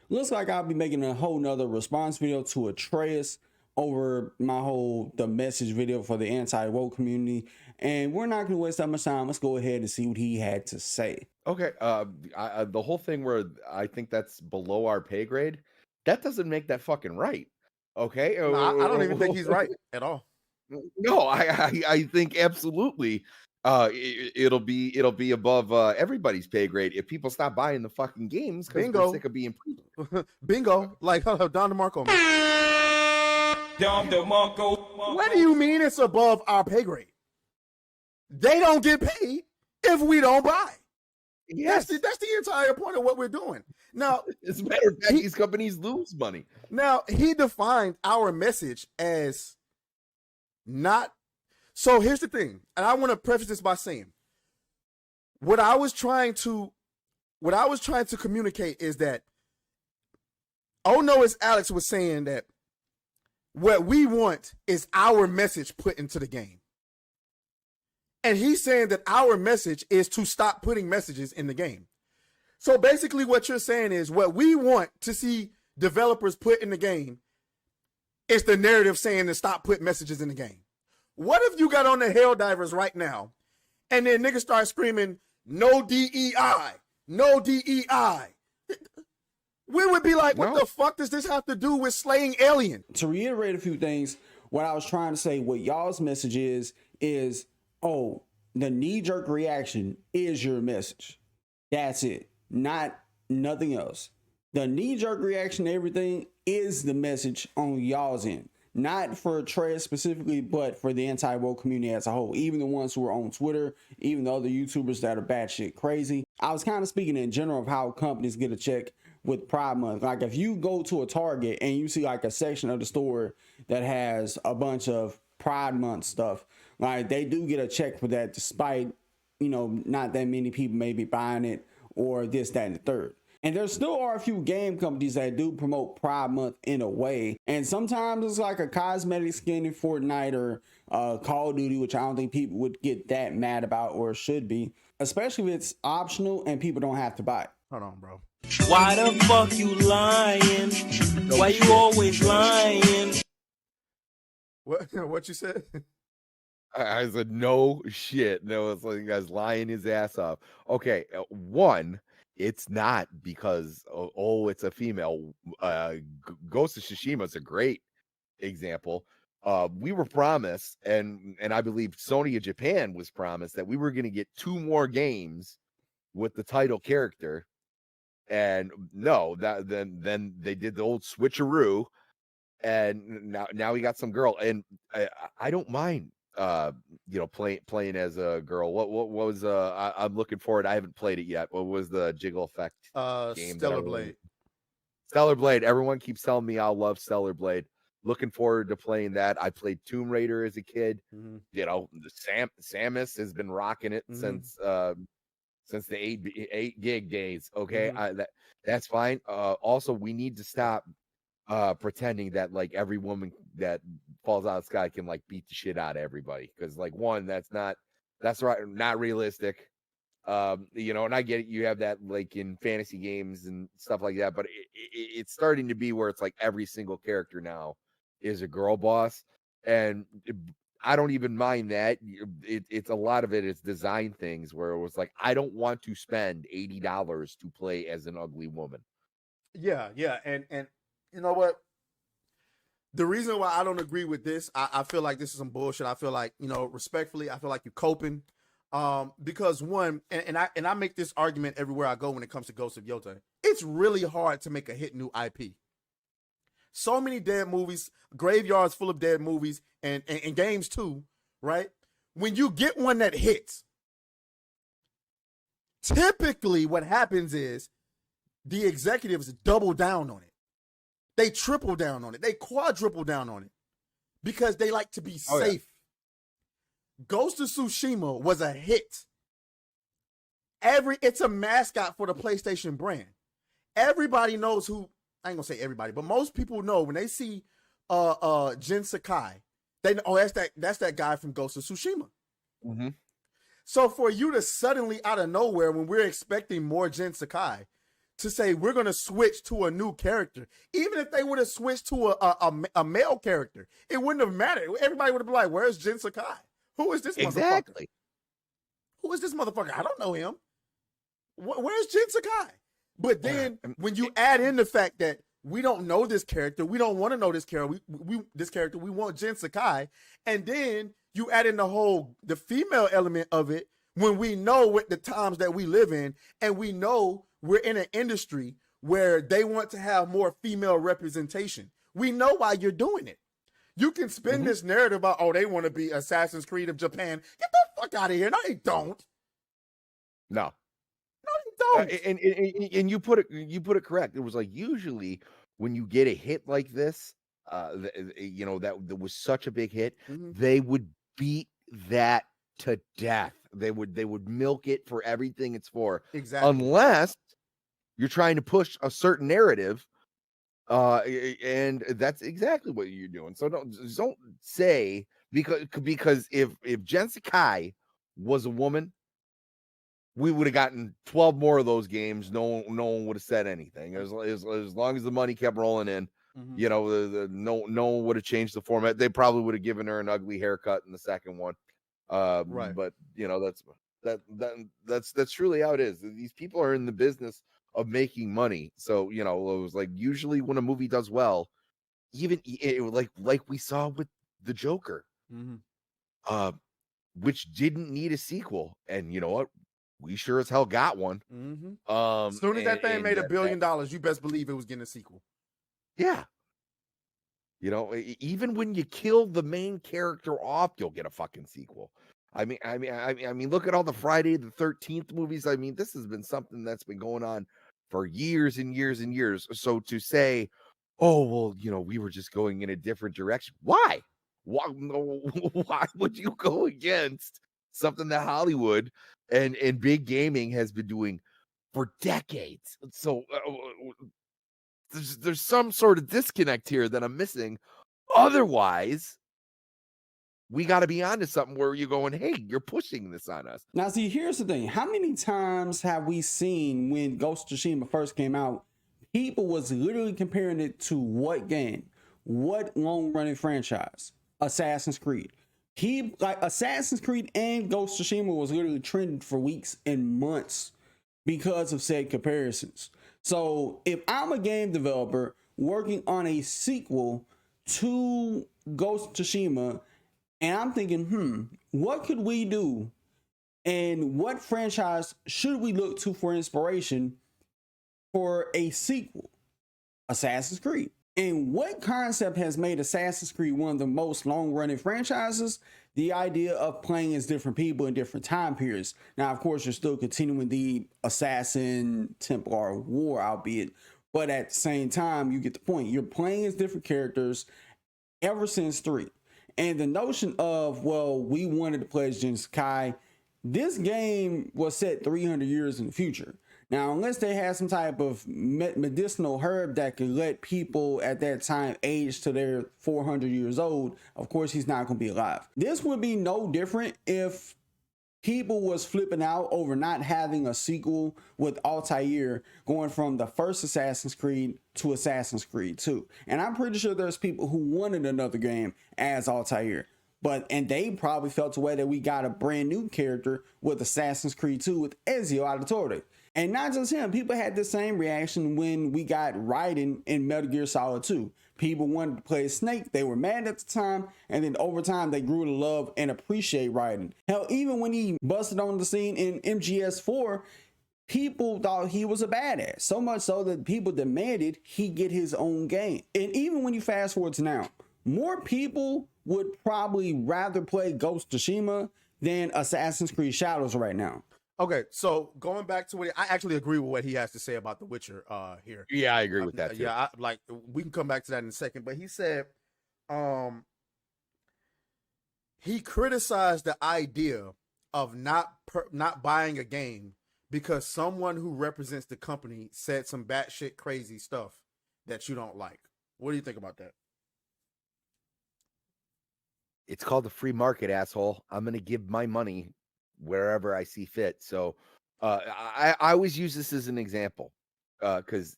looks like I'll be making a whole nother response video to Atreus over the message video for the anti-woke community. And we're not gonna waste that much time. Let's go ahead and see what he had to say. Okay. The whole thing where I think that's below our pay grade, that doesn't make that fucking right. Okay. No, I don't even think he's right at all. No, I think absolutely. It'll be above everybody's pay grade if people stop buying the fucking games because they're sick of being Bingo, like Don DeMarco. What do you mean it's above our pay grade? They don't get paid if we don't buy. Yes, that's the entire point of what we're doing. Now, as a matter of fact, these companies lose money. Now, he defined our message as not. So here's the thing, and I want to preface this by saying, what I was trying to communicate is that, oh no, as Alex was saying, that what we want is our message put into the game. And he's saying that our message is to stop putting messages in the game. So basically what you're saying is what we want to see developers put in the game is the narrative saying to stop putting messages in the game. What if you got on the Helldivers right now and then niggas start screaming, no DEI, no DEI? We would be like, what the fuck does this have to do with slaying alien? To reiterate a few things, what I was trying to say, what y'all's message is, oh, the knee-jerk reaction is your message. That's it. Not nothing else. The knee-jerk reaction to everything is the message on y'all's end. Not for Trez specifically, but for the anti-woke community as a whole. Even the ones who are on Twitter, even the other YouTubers that are batshit crazy. I was kind of speaking in general of how companies get a check with Pride Month. Like if you go to a Target and you see like a section of the store that has a bunch of Pride Month stuff, like they do get a check for that, despite, you know, not that many people may be buying it or this, that, and the third. And there still are a few game companies that do promote Pride Month in a way. And sometimes it's like a cosmetic skin in Fortnite or Call of Duty, which I don't think people would get that mad about or should be, especially if it's optional and people don't have to buy it. Hold on, bro. Why the fuck you lying? Why you always lying? What you said? I said, no shit. No, it's like you guys lying his ass off. Okay, one, it's not because, it's a female. Ghost of Tsushima is a great example. We were promised, and I believe Sony of Japan was promised that we were going to get 2 more games with the title character. And no, then they did the old switcheroo, and now we got some girl, and I don't mind playing as a girl. What was I'm looking forward. I haven't played it yet. What was the Jiggle Effect game? Stellar Blade. Stellar Blade. Everyone keeps telling me I'll love Stellar Blade. Looking forward to playing that. I played Tomb Raider as a kid. Mm-hmm. You know, Samus has been rocking it since the 8 gig days. Okay, that's fine. Also, we need to stop pretending that like every woman that falls out of the sky can like beat the shit out of everybody, because like one, that's not realistic. And I get it, you have that like in fantasy games and stuff like that, but it's starting to be where it's like every single character now is a girl boss, and I don't even mind that. It's a lot of it is design things where it was like, I don't want to spend $80 to play as an ugly woman. Yeah, and you know what? The reason why I don't agree with this, I feel like this is some bullshit. I feel like, respectfully, I feel like you're coping. Because one, and I make this argument everywhere I go when it comes to Ghost of Yota. It's really hard to make a hit new IP. So many dead movies, graveyards full of dead movies, and games too, right? When you get one that hits, typically what happens is the executives double down on it. They triple down on it. They quadruple down on it because they like to be safe. Yeah. Ghost of Tsushima was a hit. It's a mascot for the PlayStation brand. Everybody knows who, I ain't gonna say everybody, but most people know when they see Jin Sakai, they know, that's that guy from Ghost of Tsushima. Mm-hmm. So for you to suddenly out of nowhere, when we're expecting more Jin Sakai, to say we're going to switch to a new character. Even if they would have switched to a male character, it wouldn't have mattered. Everybody would have been like, "Where's Jin Sakai? Who is this motherfucker? Exactly. Who is this motherfucker? I don't know him. Where's Jin Sakai?" But then when you add in the fact that we don't know this character, we don't want to know this character, we want Jin Sakai, and then you add in the female element of it when we know what the times that we live in, and we know we're in an industry where they want to have more female representation. We know why you're doing it. You can spin this narrative about, oh, they want to be Assassin's Creed of Japan. Get the fuck out of here. No, they don't. No. No, they don't. And you put it correct. It was like usually when you get a hit like this, that was such a big hit, they would beat that to death. They would milk it for everything it's for. Exactly. Unless you're trying to push a certain narrative, and that's exactly what you're doing. So don't say because if Jin Sakai was a woman, we would have gotten 12 more of those games. No one would have said anything. As long as the money kept rolling in, no one would have changed the format. They probably would have given her an ugly haircut in the second one. Right. But that's truly how it is. These people are in the business of making money. So, it was like usually when a movie does well, even like we saw with the Joker, which didn't need a sequel. And you know what? We sure as hell got one. As soon as that thing made $1 billion, you best believe it was getting a sequel. Yeah. Even when you kill the main character off, you'll get a fucking sequel. I mean, look at all the Friday the 13th movies. I mean, this has been something that's been going on for years and years and years. So to say, oh, well, we were just going in a different direction. Why? Why would you go against something that Hollywood and big gaming has been doing for decades? So there's some sort of disconnect here that I'm missing. Otherwise, we got to be onto something where you're going, hey, you're pushing this on us. Now, see, here's the thing. How many times have we seen when Ghost of Tsushima first came out, people was literally comparing it to what game? What long-running franchise? Assassin's Creed. Assassin's Creed and Ghost of Tsushima was literally trending for weeks and months because of said comparisons. So if I'm a game developer working on a sequel to Ghost of Tsushima, and I'm thinking, what could we do? And what franchise should we look to for inspiration for a sequel? Assassin's Creed. And what concept has made Assassin's Creed one of the most long-running franchises? The idea of playing as different people in different time periods. Now, of course, you're still continuing the Assassin Templar War, albeit, but at the same time, you get the point. You're playing as different characters ever since 3. And the notion of, well, we wanted to play as Jin Sakai, this game was set 300 years in the future. Now, unless they had some type of medicinal herb that could let people at that time age to their 400 years old, of course, he's not going to be alive. This would be no different if people was flipping out over not having a sequel with Altair going from the first Assassin's Creed to Assassin's Creed 2. And I'm pretty sure there's people who wanted another game as Altair. And they probably felt a way that we got a brand new character with Assassin's Creed 2 with Ezio Auditore. And not just him, people had the same reaction when we got Raiden in Metal Gear Solid 2. People wanted to play Snake, they were mad at the time, and then over time they grew to love and appreciate Raiden. Hell, even when he busted on the scene in MGS4, people thought he was a badass. So much so that people demanded he get his own game. And even when you fast forward to now, more people would probably rather play Ghost of Tsushima than Assassin's Creed Shadows right now. Okay, so going back to I actually agree with what he has to say about The Witcher here. Yeah, I agree with that too. Yeah, we can come back to that in a second, but he said he criticized the idea of not buying a game because someone who represents the company said some batshit crazy stuff that you don't like. What do you think about that? It's called the free market, asshole. I'm going to give my money wherever I see fit. So I always use this as an example. because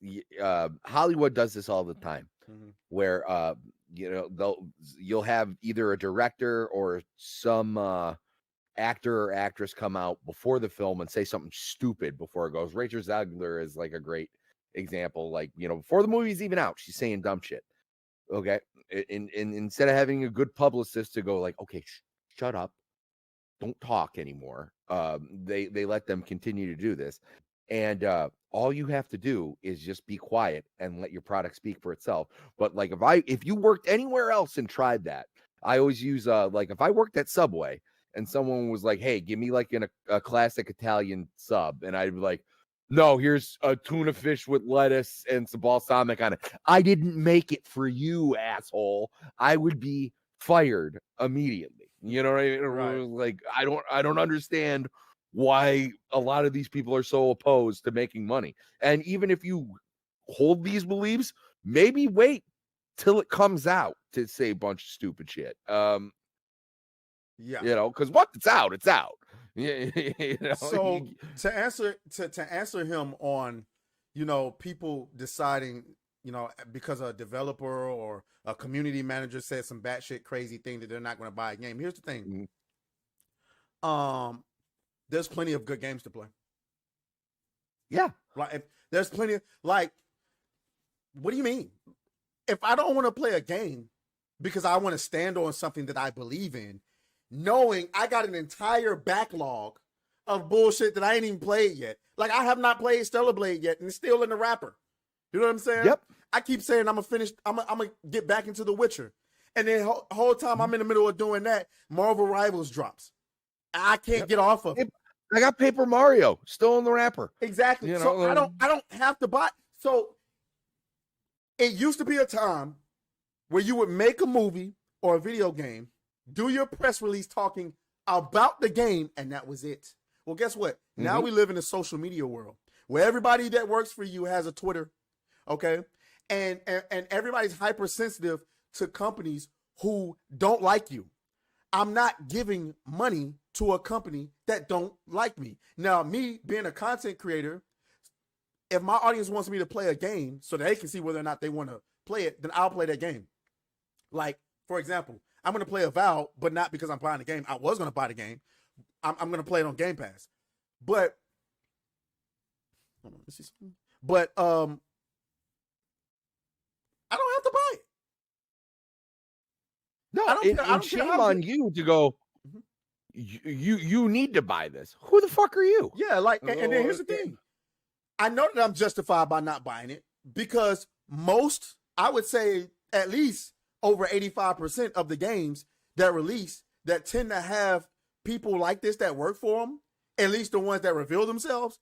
Hollywood does this all the time, Mhm. where you'll have either a director or some actor or actress come out before the film and say something stupid before it goes. Rachel Zegler is like a great example. Like, before the movie's even out, she's saying dumb shit. Okay. And instead of having a good publicist to go like, okay, shut up, don't talk anymore. They let them continue to do this. And all you have to do is just be quiet and let your product speak for itself. But like if you worked anywhere else and tried that, I always use like if I worked at Subway and someone was like, hey, give me like a classic Italian sub, and I'd be like, no, here's a tuna fish with lettuce and some balsamic on it. I didn't make it for you, asshole. I would be fired immediately. You know what I mean? Right. Like I don't understand why a lot of these people are so opposed to making money. And even if you hold these beliefs, maybe wait till it comes out to say a bunch of stupid shit. Yeah. Because once it's out, it's out. So to answer him on, people deciding, because a developer or a community manager said some batshit crazy thing that they're not going to buy a game. Here's the thing. There's plenty of good games to play. Yeah. Like there's plenty of, like, what do you mean? If I don't want to play a game because I want to stand on something that I believe in, knowing I got an entire backlog of bullshit that I ain't even played yet. Like I have not played Stellar Blade yet and it's still in the wrapper. You know what I'm saying? Yep. I keep saying I'm gonna get back into The Witcher. And then whole time I'm in the middle of doing that, Marvel Rivals drops. I can't get off of it. I got Paper Mario still in the wrapper. Exactly. So I don't have to buy. So it used to be a time where you would make a movie or a video game, do your press release talking about the game, and that was it. Well, guess what? Now we live in a social media world where everybody that works for you has a Twitter, okay? And everybody's hypersensitive to companies who don't like you. I'm not giving money to a company that don't like me. Now, me being a content creator, if my audience wants me to play a game so that they can see whether or not they want to play it, then I'll play that game. Like, for example, I'm going to play Avowed, but not because I'm buying the game. I was going to buy the game. I'm going to play it on Game Pass. But, hold on, let's see something. But, I don't have to buy it. No, I don't and shame on you to go, you need to buy this. Who the fuck are you? Yeah, like, and then here's the thing. I know that I'm justified by not buying it because most, I would say at least over 85% of the games that release that tend to have people like this that work for them, at least the ones that reveal themselves,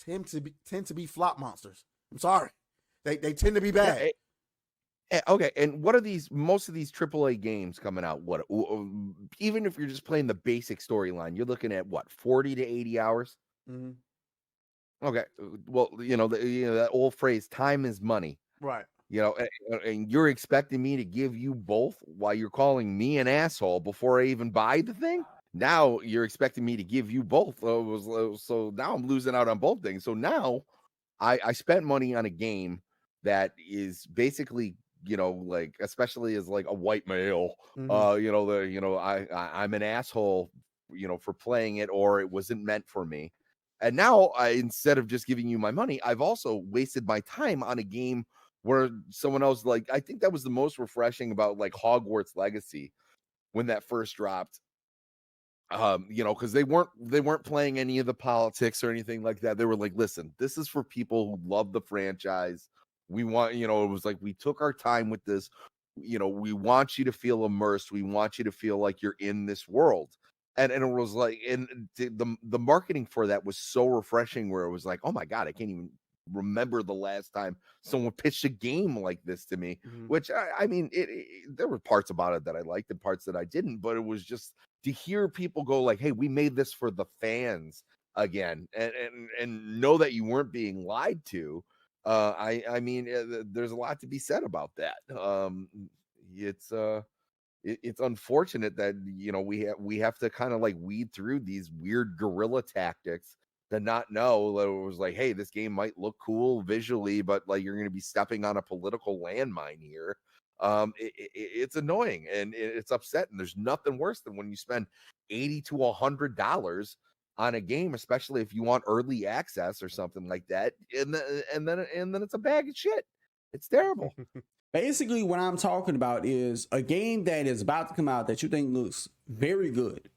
tend to be flop monsters. I'm sorry. They tend to be bad. Okay, and what are most of these AAA games coming out? What, even if you're just playing the basic storyline, you're looking at what, 40 to 80 hours? Mm-hmm. Okay, well, that old phrase, time is money. Right. And you're expecting me to give you both while you're calling me an asshole before I even buy the thing? Now you're expecting me to give you both. So now I'm losing out on both things. So now I spent money on a game that is basically, like, especially as like a white male, I'm an asshole, for playing it, or it wasn't meant for me. And now instead of just giving you my money, I've also wasted my time on a game where someone else, like, I think that was the most refreshing about like Hogwarts Legacy when that first dropped. Because they weren't playing any of the politics or anything like that. They were like, listen, this is for people who love the franchise. We want, it was like, we took our time with this. We want you to feel immersed. We want you to feel like you're in this world. And it was like, and the marketing for that was so refreshing, where it was like, oh my God, I can't even remember the last time someone pitched a game like this to me. Which I mean, there were parts about it that I liked and parts that I didn't, but it was just to hear people go like, hey, we made this for the fans again, and know that you weren't being lied to. I mean, there's a lot to be said about that. It's unfortunate that we have to kind of like weed through these weird guerrilla tactics to not know that it was like, hey, this game might look cool visually, but like you're going to be stepping on a political landmine here. It's annoying and it's upsetting. There's nothing worse than when you spend $80 to $100 on a game, especially if you want early access or something like that, and then it's a bag of shit. It's terrible. Basically, what I'm talking about is a game that is about to come out that you think looks very good,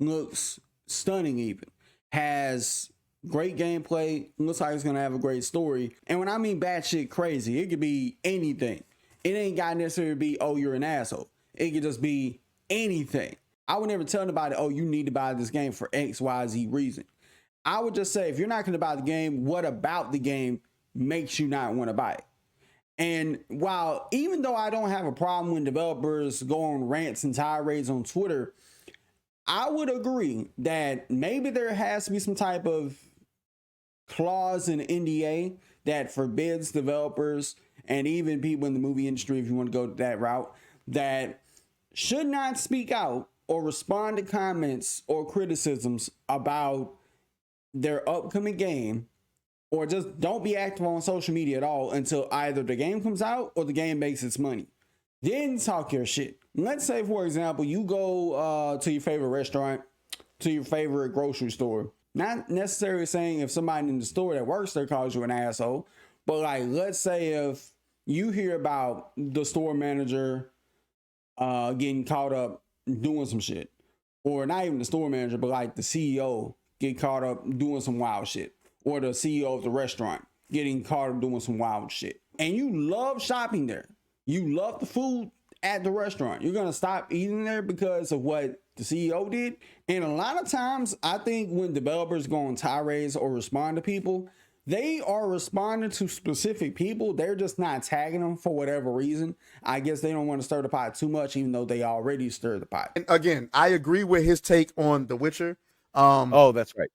looks stunning even, has great gameplay, looks like it's going to have a great story. And when I mean batshit crazy, it could be anything. It ain't got necessarily be, oh, you're an asshole. It could just be anything. I would never tell anybody, oh, you need to buy this game for X, Y, Z reason. I would just say, if you're not going to buy the game, what about the game makes you not want to buy it? And while, even though I don't have a problem when developers go on rants and tirades on Twitter, I would agree that maybe there has to be some type of clause in NDA that forbids developers and even people in the movie industry, if you want to go that route, that should not speak out or respond to comments or criticisms about their upcoming game, or just don't be active on social media at all until either the game comes out or the game makes its money. Then talk your shit. Let's say, for example, you go to your favorite restaurant, to your favorite grocery store. Not necessarily saying if somebody in the store that works there calls you an asshole, but like, let's say if you hear about the store manager getting caught up doing some shit, or not even the store manager, but like the CEO get caught up doing some wild shit, or the CEO of the restaurant getting caught up doing some wild shit, and you love shopping there, you love the food at the restaurant, you're gonna stop eating there because of what the CEO did. And a lot of times, I think when developers go on tirades or respond to people, they are responding to specific people. They're just not tagging them for whatever reason. I guess they don't want to stir the pot too much, even though they already stir the pot. And again, I agree with his take on The Witcher. Oh, that's right.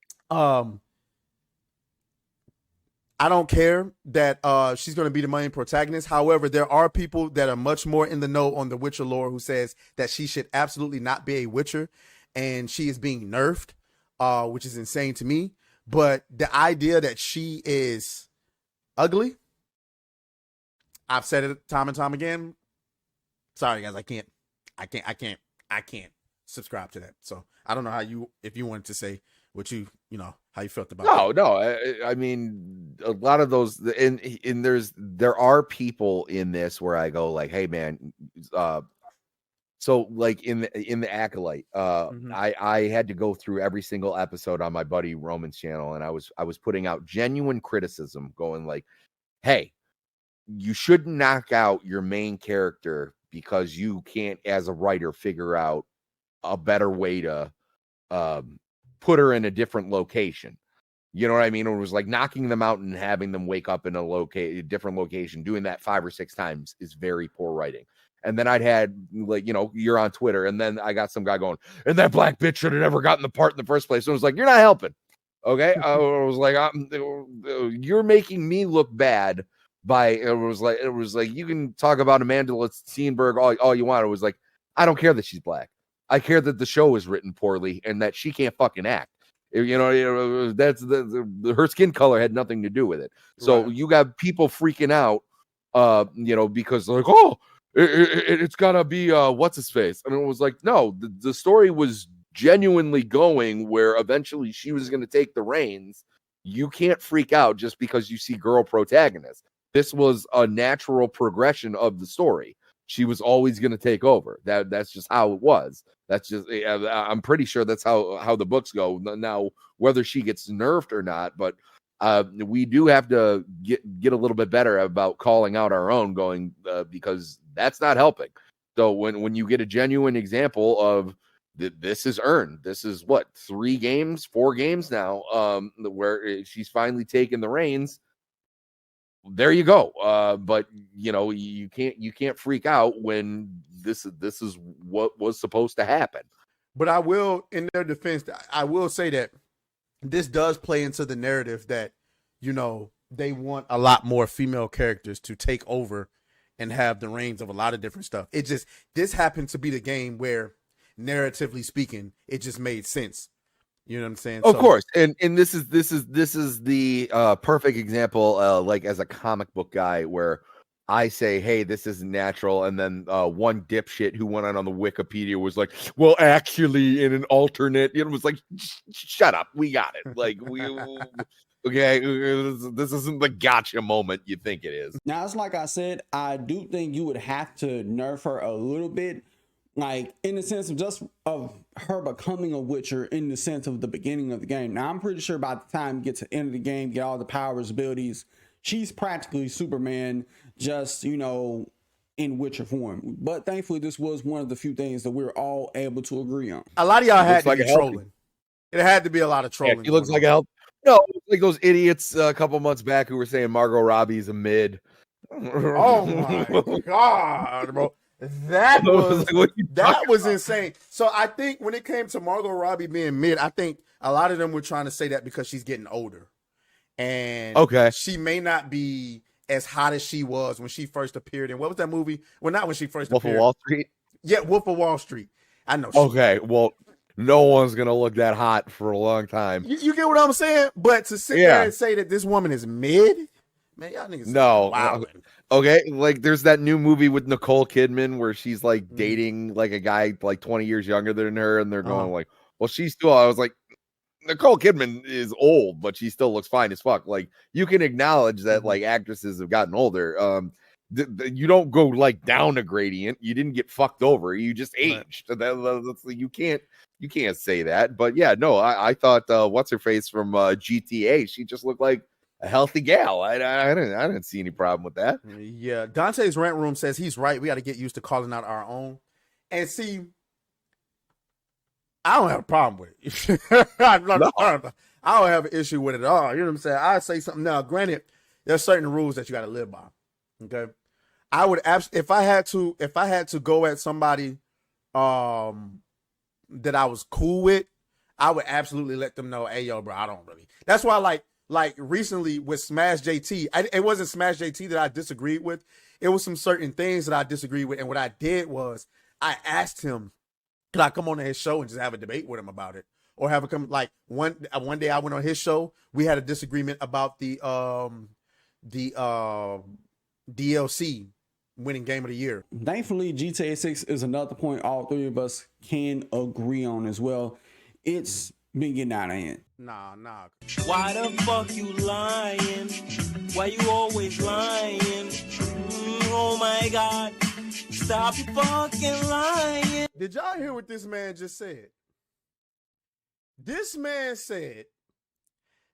I don't care that she's going to be the main protagonist. However, there are people that are much more in the know on the Witcher lore who says that she should absolutely not be a Witcher, and she is being nerfed, which is insane to me. But the idea that she is ugly, I've said it time and time again. Sorry, guys, I can't subscribe to that. So I don't know if you wanted to say what how you felt about that. No. I mean, a lot of those, and there are people in this where I go like, hey man, so like in the Acolyte, I had to go through every single episode on my buddy Roman's channel, and I was putting out genuine criticism, going like, hey, you shouldn't knock out your main character because you can't, as a writer, figure out a better way to put her in a different location. You know what I mean? It was like knocking them out and having them wake up in a different location. Doing that 5 or 6 times is very poor writing. And then I'd had, like, you're on Twitter, and then I got some guy going, and that black bitch should have never gotten the part in the first place. So it was like, you're not helping. Okay. I was like, you're making me look bad by, it was like, you can talk about Amanda Steenberg all you want. It was like, I don't care that she's black. I care that the show is written poorly and that she can't fucking act. That's her skin color had nothing to do with it. So right. You got people freaking out, because like, oh, it's gotta be what's his face. And it was like, no, the story was genuinely going where eventually she was going to take the reins. You can't freak out just because you see girl protagonist. This was a natural progression of the story. She was always going to take over. That's just how it was. That's just, I'm pretty sure that's how the books go. Now, whether she gets nerfed or not, but we do have to get a little bit better about calling out our own, going because that's not helping. So when you get a genuine example of this is earned, this is what, 4 games now, where she's finally taken the reins. There you go. But you can't freak out when this is what was supposed to happen. But I will, in their defense, I will say that this does play into the narrative that, they want a lot more female characters to take over and have the reins of a lot of different stuff. This happened to be the game where, narratively speaking, it just made sense. You know what I'm saying? Of So, course, and this is the perfect example, like as a comic book guy, where I say, "Hey, this isn't natural," and then one dipshit who went on the Wikipedia was like, "Well, actually, in an alternate," it was like, "Shut up, we got it." Like okay, this isn't the gotcha moment you think it is. Now, it's like I said, I do think you would have to nerf her a little bit, like in the sense of just of her becoming a Witcher in the sense of the beginning of the game. Now, I'm pretty sure by the time you get to the end of the game, get all the powers, abilities, she's practically Superman, just, you know, in Witcher form. But thankfully, this was one of the few things that we were all able to agree on. a lot of y'all had Looks to like be a healthy- trolling. It had to be a lot of Yeah, trolling. he looks going like on. a help. No, like those idiots a couple months back who were saying Margot Robbie's a mid. Oh my god, bro. That was Like, what are you that talking was about? insane. So I think when it came to Margot Robbie being mid, I think a lot of them were trying to say that because she's getting older. And Okay. she may not be as hot as she was when she first appeared in what was that movie? Well, not when she first Wolf of appeared. Wall Street. Yeah, Wolf of Wall Street. I know. Okay, well, no one's gonna look that hot for a long time. You get what I'm saying? But to sit Yeah. there and say that this woman is mid, man, y'all niggas No, wow. Okay, like there's that new movie with Nicole Kidman where she's like Mhm. dating like a guy like 20 years younger than her, and they're going Uh-huh. like, "Well, she's still." I was like, Nicole Kidman is old, but she still looks fine as fuck. Like you can acknowledge that Mhm. like actresses have gotten older. You don't go like down a gradient. You didn't get fucked over. You just Right. aged. That's you can't say that. But yeah, no, I thought what's her face from GTA? She just looked like a healthy gal. I didn't see any problem with that. Yeah, Dante's rant room says he's right. We got to get used to calling out our own. And see, I don't have a problem with it. I don't have an issue with it at all. You know what I'm saying? I say something now. Granted, there's certain rules that you got to live by. Okay, I would if I had to go at somebody that I was cool with, I would absolutely let them know, hey yo, bro, I don't really. That's why like recently with Smash JT, it wasn't Smash JT that I disagreed with. It was some certain things that I disagreed with, and what I did was I asked him, could I come on to his show and just have a debate with him about it, or have it come like one day I went on his show, we had a disagreement about the DLC winning game of the year. Thankfully, GTA 6 is another point all three of us can agree on as well. It's been getting out of hand. Nah. Why the fuck you lying? Why you always lying? Oh my god. Stop fucking lying. Did y'all hear what this man just said? This man said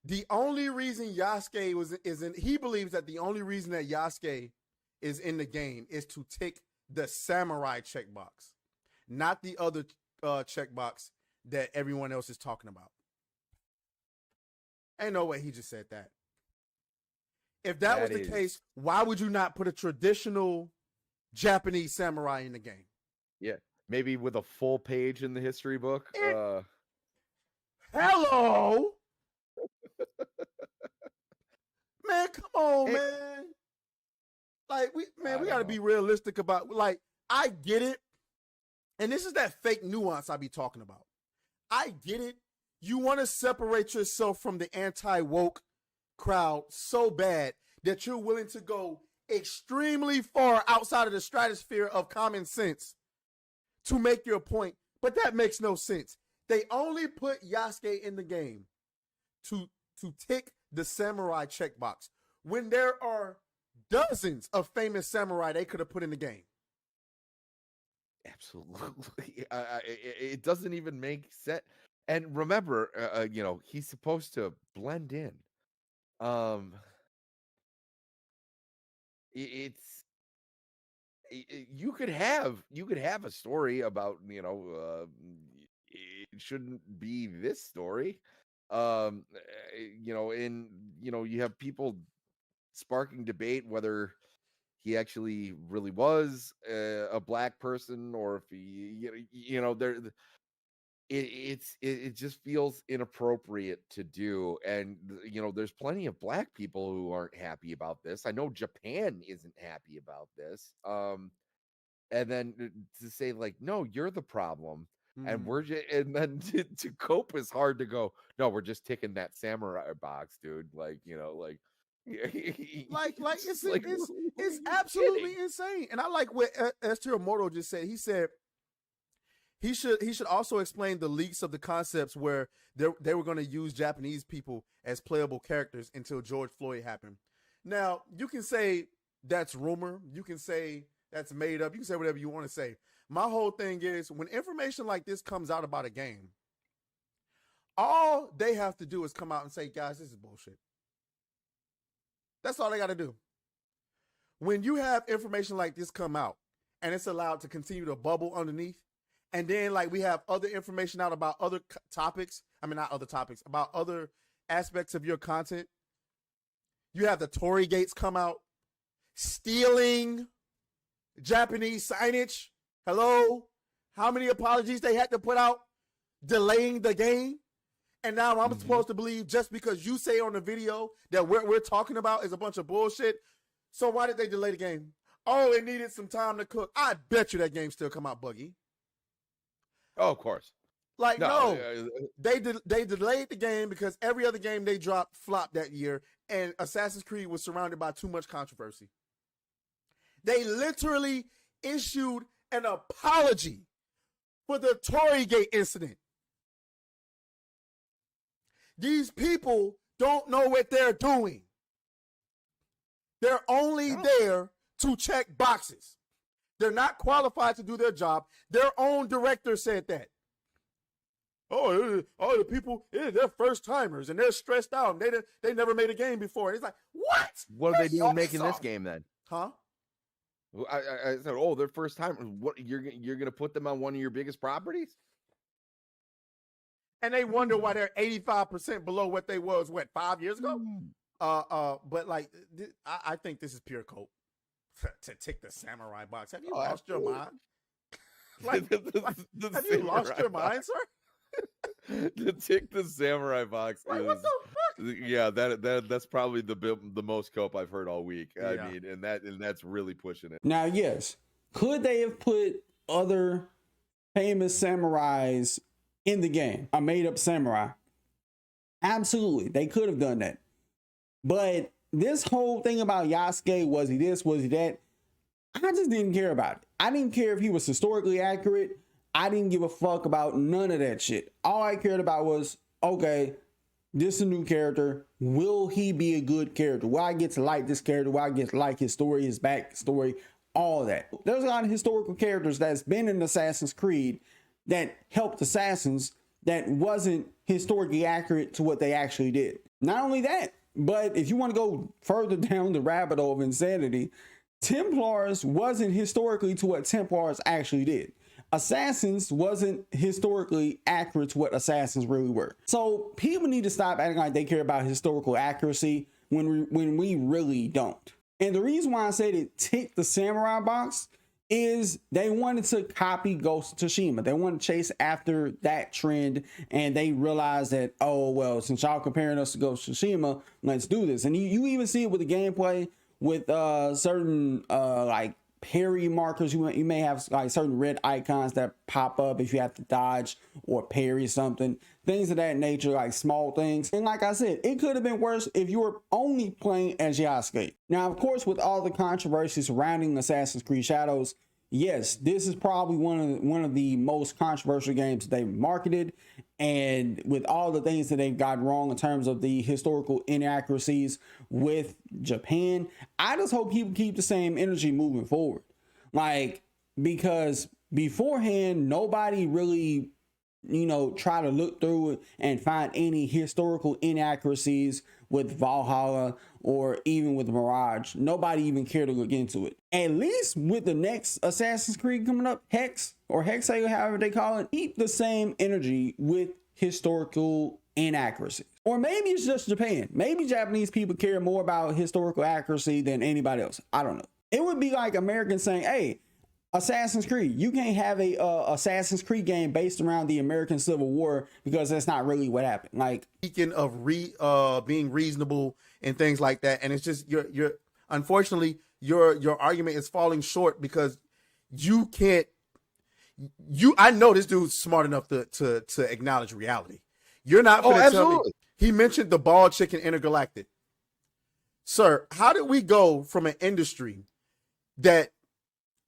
the only reason Yasuke he believes that the only reason that Yasuke is in the game is to tick the samurai checkbox, not the other checkbox that everyone else is talking about. Ain't no way he just said that. If that was the case, why would you not put a traditional Japanese samurai in the game? Yeah, maybe with a full page in the history book. Hello, man, come on, man. Like we got to be realistic about. Like I get it, and this is that fake nuance I be talking about. I get it. You want to separate yourself from the anti-woke crowd so bad that you're willing to go extremely far outside of the stratosphere of common sense to make your point, but that makes no sense. They only put Yasuke in the game to tick the samurai checkbox when there are dozens of famous samurai they could have put in the game. Absolutely. It doesn't even make sense. And remember, he's supposed to blend in. You could have a story about, it shouldn't be this story. You have people sparking debate whether he actually really was a black person, or if he, it just feels inappropriate to do. And there's plenty of black people who aren't happy about this. I know Japan isn't happy about this. And then to say like, no, you're the problem, And we're just, and then to cope is hard to go. No, we're just ticking that samurai box, dude. Like, you know, like it's absolutely insane. And I like what Esther Immortal just said. He said he should also explain the leaks of the concepts where they were going to use Japanese people as playable characters until George Floyd happened. Now, you can say that's rumor. You can say that's made up. You can say whatever you want to say. My whole thing is when information like this comes out about a game, all they have to do is come out and say, guys, this is bullshit. That's all they got to do. When you have information like this come out and it's allowed to continue to bubble underneath, and then like we have other information out about other topics, not other topics, about other aspects of your content. You have the Tory Gates come out stealing Japanese signage. Hello? How many apologies they had to put out delaying the game? And now I'm supposed to believe just because you say on the video that what we're talking about is a bunch of bullshit. So why did they delay the game? Oh, it needed some time to cook. I bet you that game still come out buggy. Oh, of course. Like, no. They delayed the game because every other game they dropped flopped that year, and Assassin's Creed was surrounded by too much controversy. They literally issued an apology for the Torygate incident. These people don't know what they're doing. They're only there to check boxes. They're not qualified to do their job. Their own director said that. The people, they're first timers and they're stressed out. And they never made a game before. And it's like, what? What are they doing making this game then? Huh? I said, they're first time. What you're gonna put them on one of your biggest properties? And they wonder why they're 85% below what they was 5 years ago. But like, I think this is pure cope to tick the samurai box. Have you lost your mind? Have you lost your mind, sir? To tick the samurai box. Like, what the fuck? Yeah, that's probably the most cope I've heard all week. Yeah. I mean, and that's really pushing it. Now, yes, could they have put other famous samurais in the game? A made up samurai? Absolutely, they could have done that. But this whole thing about Yasuke, was he this, was he that? I just didn't care about it. I didn't care if he was historically accurate. I didn't give a fuck about none of that shit. All I cared about was, okay, this is a new character. Will he be a good character? Will I get to like this character? Will I get to like his story, his backstory, all that? There's a lot of historical characters that's been in Assassin's Creed that helped assassins that wasn't historically accurate to what they actually did. Not only that, but if you want to go further down the rabbit hole of insanity, Templars wasn't historically to what Templars actually did. Assassins wasn't historically accurate to what assassins really were. So people need to stop acting like they care about historical accuracy when we really don't. And the reason why I said it ticked the samurai box is they wanted to copy Ghost of Tsushima. They wanted to chase after that trend, and they realized that, oh, well, since y'all comparing us to Ghost of Tsushima, let's do this. And you even see it with the gameplay with certain like parry markers. You may have like certain red icons that pop up if you have to dodge or parry something, things of that nature, like small things. And like I said, it could have been worse if you were only playing as Yasuke. Now, of course, with all the controversy surrounding Assassin's Creed Shadows, yes, this is probably one of the most controversial games they've marketed, and with all the things that they've got wrong in terms of the historical inaccuracies with Japan, I just hope people keep the same energy moving forward. Like, because beforehand, nobody really, try to look through it and find any historical inaccuracies with Valhalla or even with Mirage. Nobody even cared to look into it. At least with the next Assassin's Creed coming up, Hex or Hexagon, however they call it, keep the same energy with historical inaccuracy. Or maybe it's just Japan. Maybe Japanese people care more about historical accuracy than anybody else. I don't know. It would be like Americans saying, hey, Assassin's Creed, you can't have a Assassin's Creed game based around the American Civil War because that's not really what happened. Like, speaking of being reasonable and things like that, and it's just you're unfortunately your argument is falling short because you can't I know this dude's smart enough to acknowledge reality. You're not going to tell me. He mentioned the bald chicken intergalactic. Sir, how did we go from an industry that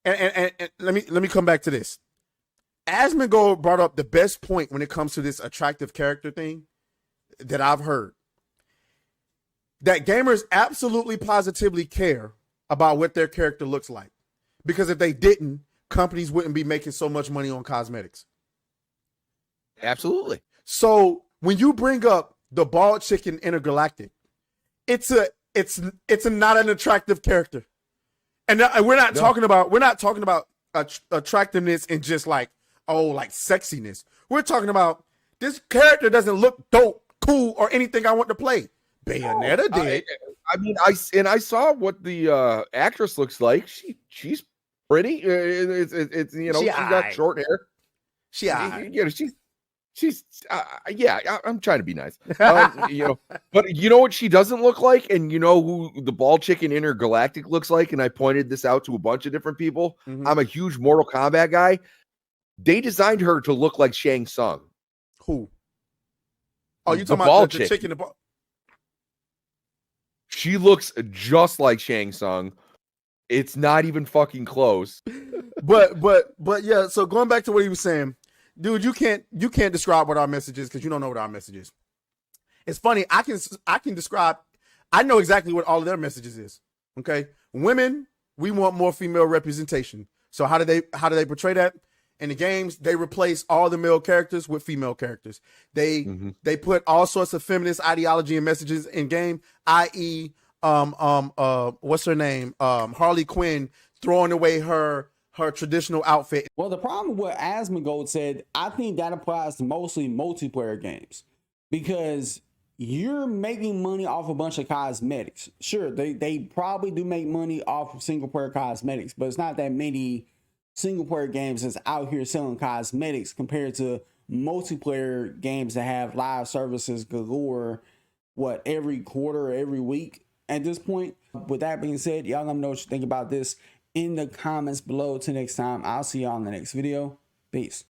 and let me come back to this. Asmongold brought up the best point when it comes to this attractive character thing that I've heard. That gamers absolutely positively care about what their character looks like. Because if they didn't, companies wouldn't be making so much money on cosmetics. Absolutely. So when you bring up the bald chicken intergalactic, it's not an attractive character. And we're not talking about attractiveness and just like sexiness. We're talking about this character doesn't look dope, cool, or anything I want to play. Bayonetta did. I saw what the actress looks like. She's pretty. It's she's got short hair. She's I'm trying to be nice. But you know what she doesn't look like, and you know who the bald chicken intergalactic looks like, and I pointed this out to a bunch of different people. Mm-hmm. I'm a huge Mortal Kombat guy. They designed her to look like Shang Tsung. Who? Oh, you talking about the chicken? She looks just like Shang Tsung. It's not even fucking close. But yeah. So going back to what he was saying, dude, you can't describe what our message is because you don't know what our message is. It's funny. I can describe. I know exactly what all of their messages is. Okay, women, we want more female representation. So how do they portray that? In the games, they replace all the male characters with female characters. They put all sorts of feminist ideology and messages in game, i.e., what's her name? Harley Quinn throwing away her traditional outfit. Well, the problem with Asmongold said, I think that applies to mostly multiplayer games because you're making money off a bunch of cosmetics. Sure, they probably do make money off of single player cosmetics, but it's not that many single player games that's out here selling cosmetics compared to multiplayer games that have live services galore, every quarter or every week at this point. With that being said, y'all let me know what you think about this in the comments below. Till next time, I'll see y'all in the next video. Peace.